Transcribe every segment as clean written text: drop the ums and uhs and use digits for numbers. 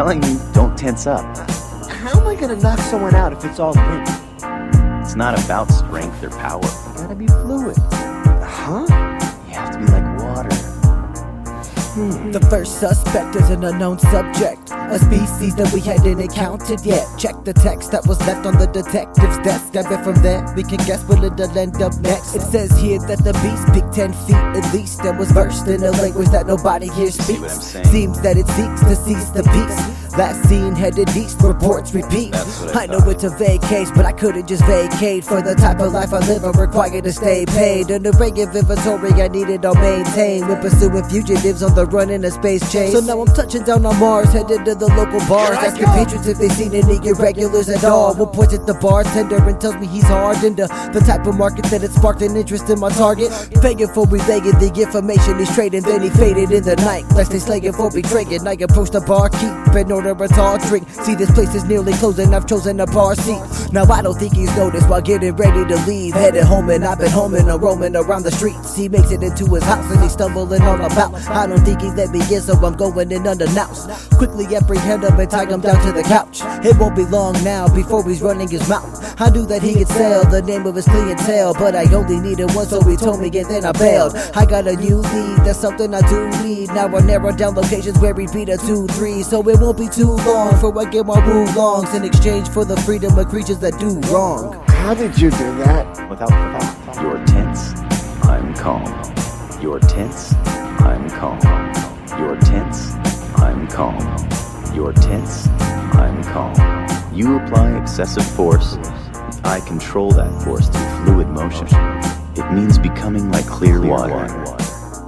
telling you, don't tense up. How am I gonna knock someone out if it's all limp? It's not about strength or power. You gotta be fluid. Huh? You have to be like water. The first suspect is an unknown subject, a species that we hadn't encountered yet. Check the text that was left on the detective's desk, and then from there we can guess where it'll end up next. It says here that the beast picked 10 feet at least and was versed in a language that nobody here speaks. Seems that it seeks to seize the peace. Last seen headed east, reports repeat. I know it's a vague case, but I couldn't just vacate. For the type of life I live, I'm required to stay paid. An array of inventory I needed to maintain when pursuing fugitives on the run in a space chase. So now I'm touching down on Mars, headed to the local bars, asking patrons if they seen any irregulars at all. One points at the bartender and tells me he's hard into the type of market that it sparked an interest in my target. Paying for relaying the information he's trading, then he faded in the night. Lest they slaying for betraying. I approached the barkeep and order a tall drink. See, this place is nearly closing, I've chosen a bar seat. Now I don't think he's noticed while getting ready to leave. Headed home and I've been homing and roaming around the streets. He makes it into his house and he's stumbling all about. I don't think he let me in, so I'm going in unannounced. Quickly apprehend him and tie him down to the couch. It won't be long now before he's running his mouth. I knew that he could sell the name of his clientele, but I only needed one, so he told me and then I bailed. I got a new lead, that's something I do need. Now I narrow down locations where he'd be the 2-3, so it won't be too long before I get my woo-longs in exchange for the freedom of creatures that do wrong. How did you do that? Without you're tense, I'm calm. You're tense, I'm calm. You're tense, I'm calm. You're tense, I'm calm. You apply excessive force. I control that force through fluid motion. It means becoming like clear water.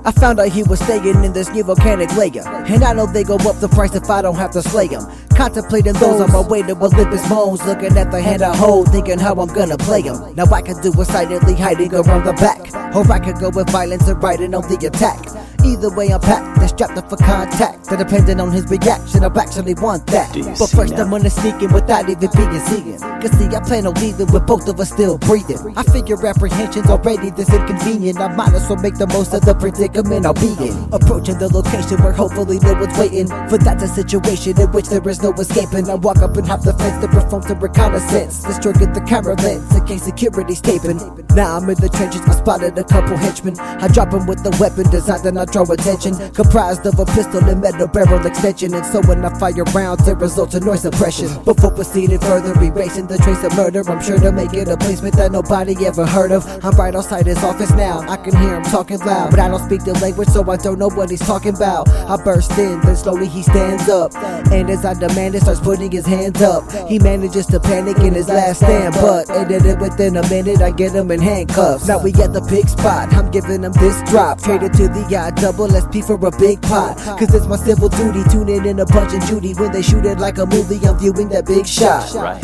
I found out he was staying in this new volcanic layer, and I know they go up the price if I don't have to slay him. Contemplating those on my way to Olympus Mons, looking at the hand I hold, thinking how I'm gonna play him. Now I could do it silently hiding around the back, or I could go with violence and riding on the attack. Either way I'm packed and strapped up for contact, so depending on his reaction, I actually want that. But first I'm gonna sneak in without even being seen. Cause see, I plan on leaving with both of us still breathing. I figure apprehension's already this inconvenient, I might as well make the most of the predicament I'll be in. Approaching the location where hopefully no one's waiting, for that's a situation in which there is no escaping. I walk up and hop the fence to perform some reconnaissance, let's trigger the camera lens in case security's taping. Now I'm in the trenches, I spotted a couple henchmen. I drop them with the weapon designed and I draw attention, comprised of a pistol and metal barrel extension. And so when I fire rounds, it results in noise suppression. Before proceeding further, erasing the trace of murder, I'm sure to make it a placement that nobody ever heard of. I'm right outside his office now, I can hear him talking loud, but I don't speak the language, so I don't know what he's talking about. I burst in, then slowly he stands up, and as I demand it, starts putting his hands up. He manages to panic in his last stand, but ended it within a minute, I get him in handcuffs. Now we at the big spot, I'm giving him this drop, traded to the double SP for a big pot, cause it's my civil duty, tuning in a Punch and Judy. When they shoot it like a movie, I'm viewing that big shot. Right.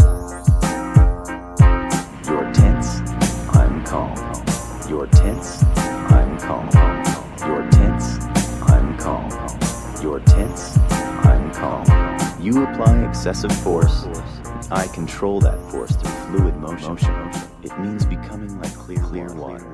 You're tense, I'm calm. You're tense, I'm calm. You're tense, I'm calm. You're tense, I'm calm. You apply excessive force. I control that force through fluid motion. It means becoming like clear water.